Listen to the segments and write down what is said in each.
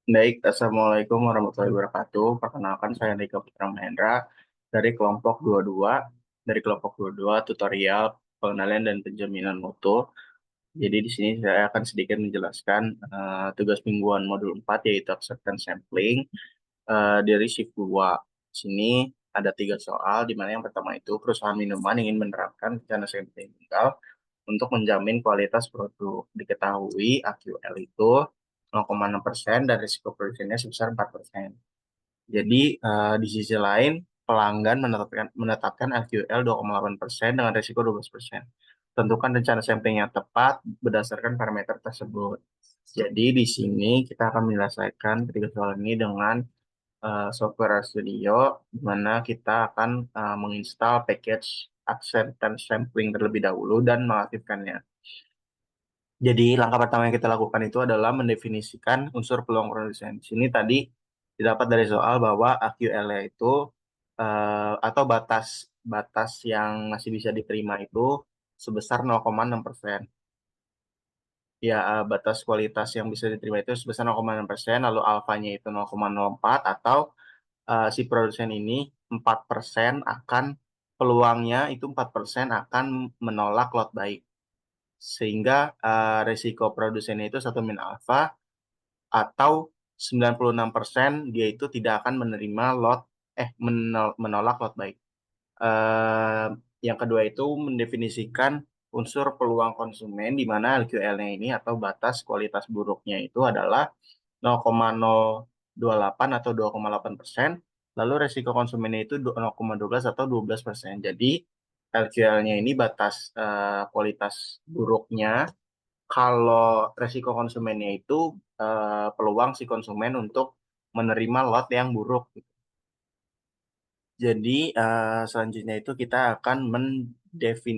Baik, Assalamualaikum warahmatullahi wabarakatuh. Perkenalkan, saya Andika Putra Mahendra dari kelompok 22 tutorial pengenalan dan penjaminan mutu. Jadi di sini saya akan sedikit menjelaskan tugas mingguan modul 4 yaitu acceptance sampling dari shift 2. Di sini ada 3 soal, di mana yang pertama itu perusahaan minuman ingin menerapkan rencana sampling tunggal untuk menjamin kualitas produk. Diketahui AQL itu 0,6% dan risiko produksinya sebesar 4%. Jadi di sisi lain pelanggan menetapkan AQL 2,8% dengan risiko 12%. Tentukan rencana sampling yang tepat berdasarkan parameter tersebut. Jadi di sini kita akan menyelesaikan ketiga soal ini dengan software Studio, di mana kita akan menginstal package acceptance sampling terlebih dahulu dan mengaktifkannya. Jadi langkah pertama yang kita lakukan itu adalah mendefinisikan unsur peluang produsen. Di sini tadi didapat dari soal bahwa AQL itu atau batas batas yang masih bisa diterima itu sebesar 0,6%. Ya, batas kualitas yang bisa diterima itu sebesar 0,6%, lalu alfanya itu 0,04, atau si produsen ini 4% akan peluangnya itu 4% akan menolak lot baik. Sehingga risiko produsennya itu 1 min alfa, atau 96% dia itu tidak akan menerima menolak lot baik. Eh, yang kedua itu mendefinisikan unsur peluang konsumen, di mana LQL-nya ini atau batas kualitas buruknya itu adalah 0,028 atau 2,8%, lalu resiko konsumennya itu 0,12 atau 12%. Jadi LQL-nya ini batas kualitas buruknya, kalau resiko konsumennya itu peluang si konsumen untuk menerima lot yang buruk. Jadi selanjutnya itu kita akan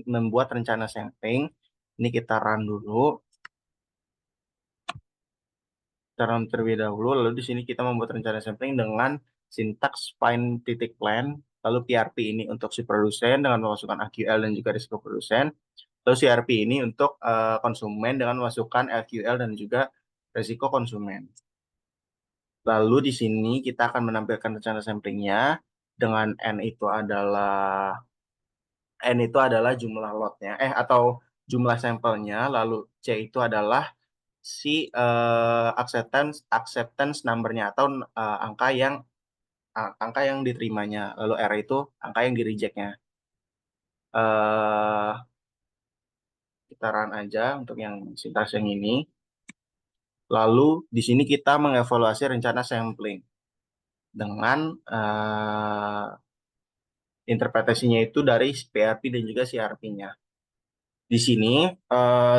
membuat rencana sampling. Ini kita run dulu, terlebih dahulu. Lalu di sini kita membuat rencana sampling dengan sintaks find titik plan. Lalu PRP ini untuk si produsen dengan memasukkan AQL dan juga risiko produsen. Lalu CRP ini untuk konsumen dengan memasukkan LQL dan juga risiko konsumen. Lalu di sini kita akan menampilkan rencana samplingnya dengan N itu adalah jumlah lotnya, atau jumlah sampelnya, lalu C itu adalah si acceptance acceptance number-nya atau angka yang diterimanya, lalu R itu angka yang di reject-nya. Eh kita run aja untuk yang sintaks yang ini. Lalu di sini kita mengevaluasi rencana sampling dengan interpretasinya itu dari PRP dan juga CRP-nya. Di sini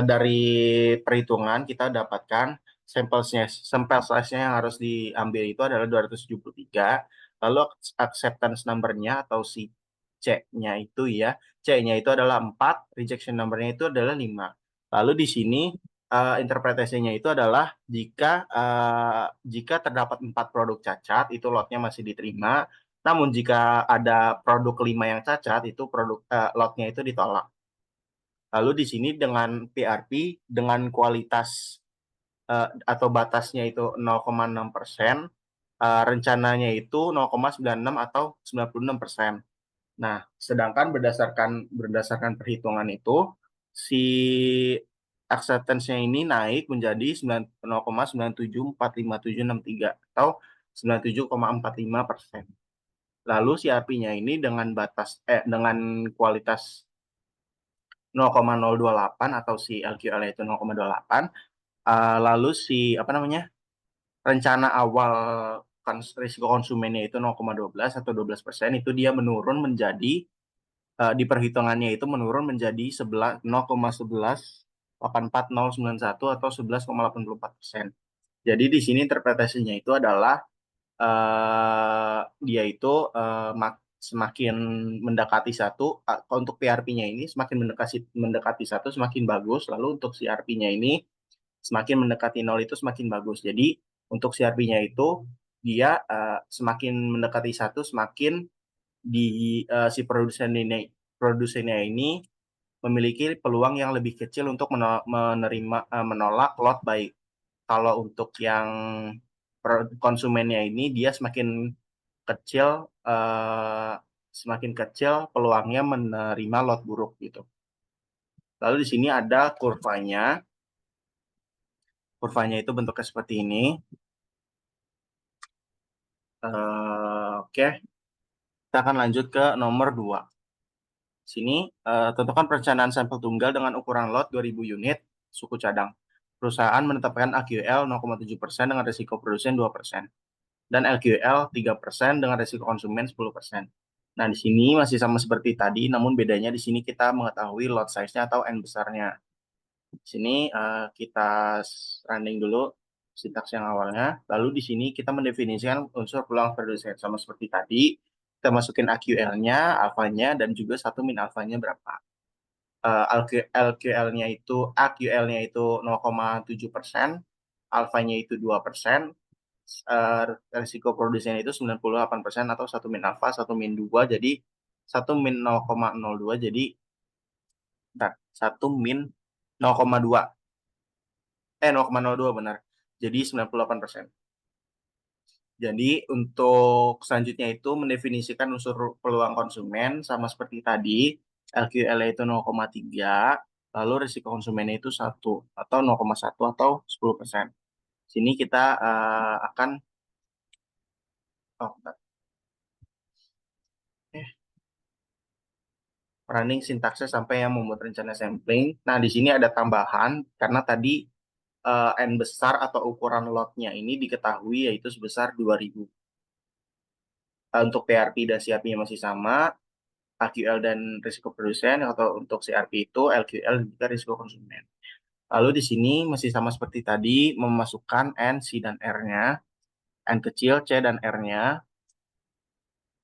dari perhitungan kita dapatkan sampel size-nya yang harus diambil itu adalah 273. Lalu acceptance number-nya atau si C-nya itu ya, C-nya itu adalah 4, rejection number-nya itu adalah 5. Lalu di sini interpretasinya itu adalah jika terdapat 4 produk cacat, itu lotnya masih diterima. Namun jika ada produk 5 yang cacat, itu lotnya itu ditolak. Lalu di sini dengan PRP dengan kualitas atau batasnya itu 0,6%, rencananya itu 0,96 atau 96%. Nah, sedangkan berdasarkan perhitungan itu si acceptance-nya ini naik menjadi 0,974573 atau 97,45%. Lalu CRP-nya ini dengan kualitas 0,028 atau si LQL itu 0,28. Lalu si apa namanya, rencana awal risiko konsumennya itu 0,12 atau 12%, itu dia menurun menjadi di perhitungannya itu menurun menjadi 0,1184,091 atau 11,84%. Jadi di sini interpretasinya itu adalah dia itu semakin mendekati satu, untuk PRP-nya ini semakin mendekati satu semakin bagus, lalu untuk CRP-nya ini semakin mendekati nol itu semakin bagus. Jadi untuk CRP-nya itu dia semakin mendekati satu semakin si produsennya ini memiliki peluang yang lebih kecil untuk menolak lot baik. Kalau untuk yang konsumennya ini dia kecil semakin kecil peluangnya menerima lot buruk gitu. Lalu di sini ada kurvanya. Kurvanya itu bentuknya seperti ini. Oke, kita akan lanjut ke nomor 2. Sini, tentukan perencanaan sampel tunggal dengan ukuran lot 2000 unit, suku cadang. Perusahaan menetapkan AQL 0,7% dengan risiko produsen 2%. Dan LQL 3% dengan risiko konsumen 10%. Nah, di sini masih sama seperti tadi, namun bedanya di sini kita mengetahui lot size-nya atau N besarnya. Di sini kita running dulu sintaks yang awalnya. Lalu di sini kita mendefinisikan unsur peluang produsen sama seperti tadi. Kita masukin AQL-nya, alfanya, dan juga satu min alfanya berapa. LQL-nya itu AQL-nya itu 0,7%, alfanya itu 2%, risiko produsennya itu 98% atau 1 min alfa, 1 min 2, jadi 1 min 0,02, jadi 1 min 0,2. 0,02 benar. Jadi 98%. Jadi untuk selanjutnya itu mendefinisikan unsur peluang konsumen sama seperti tadi. LQL itu 0,3, lalu risiko konsumennya itu 1 atau 0,1 atau 10%. Sini kita akan running sintaksnya sampai yang membuat rencana sampling. Nah, di sini ada tambahan karena tadi N besar atau ukuran lotnya ini diketahui yaitu sebesar 2000. Untuk PRP dan CRP-nya masih sama, AQL dan risiko produsen, atau untuk CRP itu LQL juga risiko konsumen. Lalu di sini masih sama seperti tadi, memasukkan N, C, dan R-nya, N kecil, C, dan R-nya.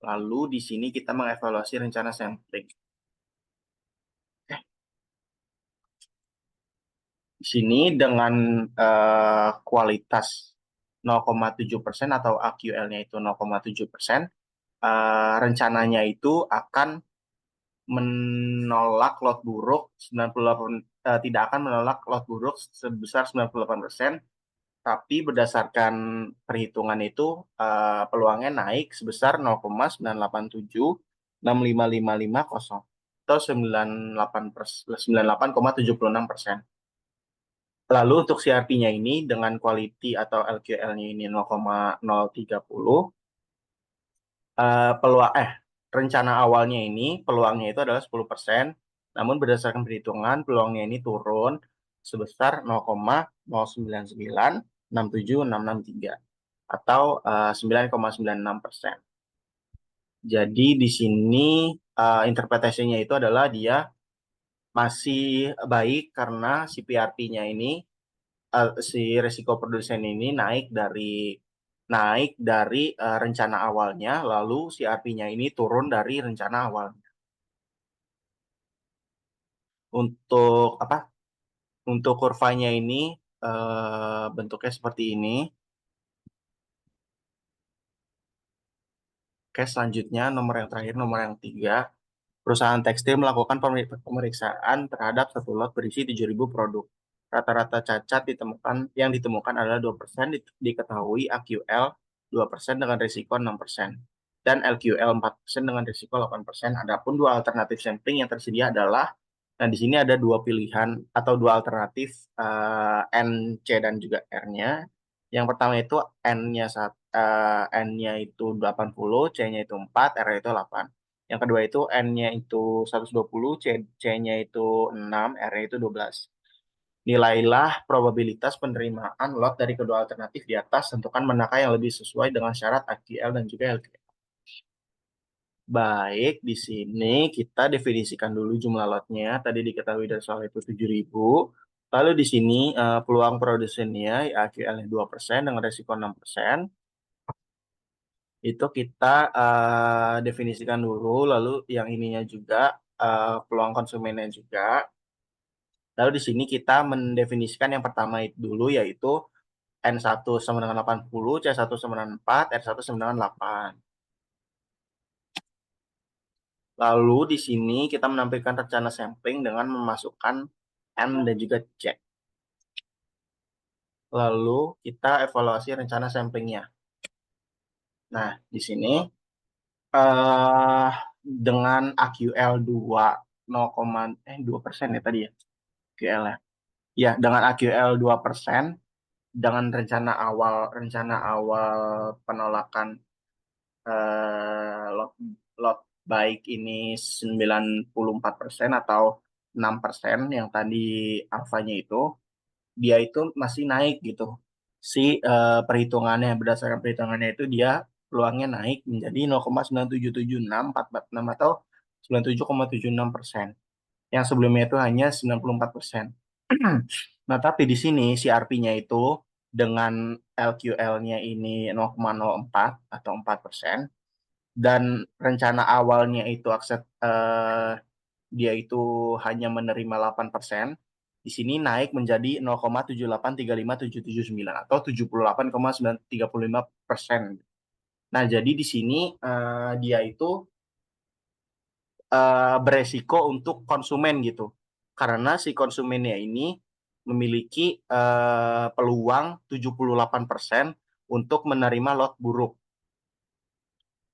Lalu di sini kita mengevaluasi rencana sampling. Di sini dengan kualitas 0,7% atau AQL-nya itu 0,7%, rencananya itu akan menolak lot buruk 98 tidak akan menolak lot buruk sebesar 98%, tapi berdasarkan perhitungan itu peluangnya naik sebesar 0,98765550 atau 98,76%. Lalu untuk CRP-nya ini dengan quality atau LQL-nya ini 0,030, rencana awalnya ini peluangnya itu adalah 10%, namun berdasarkan perhitungan peluangnya ini turun sebesar 0,09967663 atau 9,96%. Jadi di sini interpretasinya itu adalah dia masih baik karena si PRP-nya ini si risiko produsen ini naik dari rencana awalnya, lalu si RP-nya ini turun dari rencana awalnya. Untuk apa? Untuk kurvanya ini bentuknya seperti ini. Oke, selanjutnya nomor yang terakhir, nomor yang 3. Perusahaan tekstil melakukan pemeriksaan terhadap satu lot berisi 7.000 produk. Rata-rata cacat yang ditemukan adalah 2%, diketahui AQL 2% dengan risiko 6%, dan LQL 4% dengan risiko 8%. Adapun dua alternatif sampling yang tersedia adalah, nah di sini ada dua pilihan atau dua alternatif N, C, dan juga R-nya. Yang pertama itu N-nya itu 80, C-nya itu 4, R-nya itu 8. Yang kedua itu N-nya itu 120, C-nya itu 6, R-nya itu 12. Nilailah probabilitas penerimaan lot dari kedua alternatif di atas, tentukan manakah yang lebih sesuai dengan syarat AQL dan juga LQL. Baik, di sini kita definisikan dulu jumlah lotnya. Tadi diketahui dari soal itu 7.000. Lalu di sini peluang produsennya AQL-nya 2% dengan resiko 6%. Itu kita definisikan dulu, lalu yang ininya juga peluang konsumennya juga. Lalu di sini kita mendefinisikan yang pertama itu dulu, yaitu N1 sama dengan 80, C1 sama dengan 4, R1 sama dengan 8. Lalu di sini kita menampilkan rencana sampling dengan memasukkan M dan juga C. lalu kita evaluasi rencana samplingnya. Nah, di sini eh dengan AQL 2% ya tadi ya, AQL ya. Ya, dengan AQL 2%, dengan rencana awal penolakan lot lot baik ini 94% atau 6% yang tadi alfanya itu, dia itu masih naik gitu. Si perhitungannya, berdasarkan perhitungannya itu dia peluangnya naik menjadi 0,9776446 atau 97,76%. Yang sebelumnya itu hanya 94%. Nah, tapi di sini si RP-nya itu dengan LQL-nya ini 0,04 atau 4%, dan rencana awalnya itu dia itu hanya menerima 8%, di sini naik menjadi 0,7835779 atau 78,935%. Nah, jadi di sini dia itu beresiko untuk konsumen gitu. Karena si konsumennya ini memiliki peluang 78% untuk menerima lot buruk.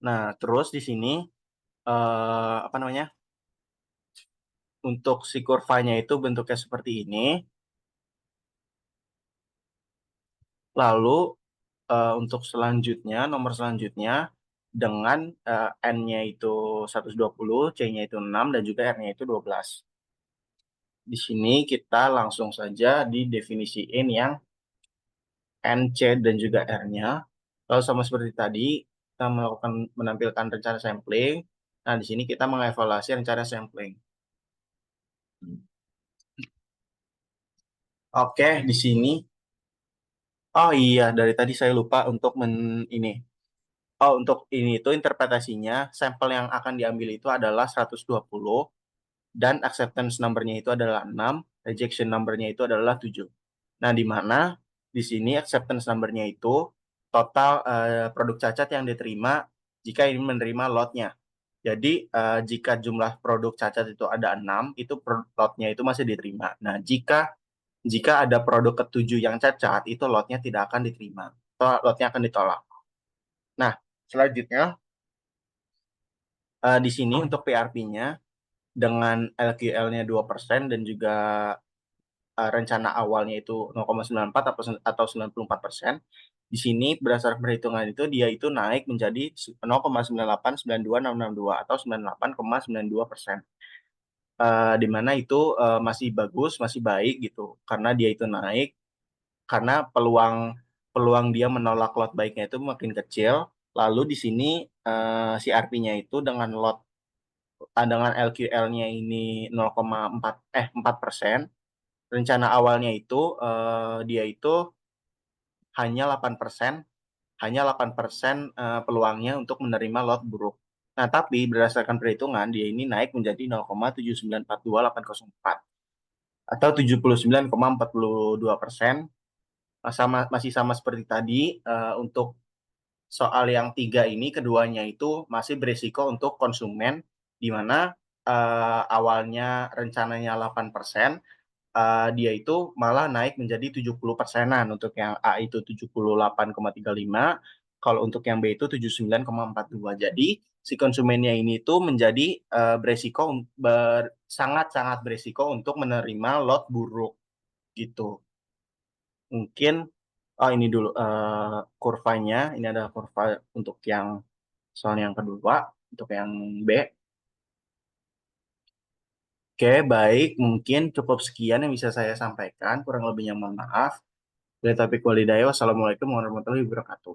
Nah, terus di sini apa namanya? Untuk si kurvanya itu bentuknya seperti ini. Lalu untuk selanjutnya, nomor selanjutnya dengan N-nya itu 120, C-nya itu 6, dan juga R-nya itu 12. Di sini kita langsung saja didefinisiin yang N, C, dan juga R-nya. Lalu sama seperti tadi, kita menampilkan rencana sampling. Nah, di sini kita mengevaluasi rencana sampling. Oke, di sini. Oh iya, dari tadi saya lupa untuk ini. Oh, untuk ini itu interpretasinya, sampel yang akan diambil itu adalah 120, dan acceptance number-nya itu adalah 6, rejection number-nya itu adalah 7. Nah, di mana di sini acceptance number-nya itu total produk cacat yang diterima jika ini menerima lot-nya. Jadi, jika jumlah produk cacat itu ada 6, itu lot-nya itu masih diterima. Nah, jika ada produk ketujuh yang cacat, itu lot-nya tidak akan diterima. Atau lot-nya akan ditolak. Nah, selanjutnya, di sini untuk PRP-nya, dengan LQL-nya 2% dan juga rencana awalnya itu 0,94 atau 94%. Di sini berdasarkan perhitungan itu dia itu naik menjadi 0,9892662 atau 98,92%. Di mana itu masih bagus, masih baik gitu, karena dia itu naik, karena peluang peluang dia menolak lot baiknya itu makin kecil. Lalu di sini si RP-nya itu dengan LQL-nya ini 4%. Rencana awalnya itu dia itu hanya 8%, peluangnya untuk menerima lot buruk. Nah, tapi berdasarkan perhitungan dia ini naik menjadi 0,7942804 atau 79,42%. Masih sama seperti tadi. Untuk soal yang tiga ini, keduanya itu masih berisiko untuk konsumen, di mana awalnya rencananya 8%, dia itu malah naik menjadi 70%-an. Untuk yang A itu 78,35, kalau untuk yang B itu 79,42. Jadi si konsumennya ini tuh menjadi sangat-sangat beresiko untuk menerima lot buruk gitu. Mungkin ini dulu kurvanya. Ini ada kurva untuk yang soal yang kedua, untuk yang B. Oke, baik. Mungkin cukup sekian yang bisa saya sampaikan. Kurang lebihnya mohon maaf. Dari topik walidaya, wassalamualaikum warahmatullahi wabarakatuh.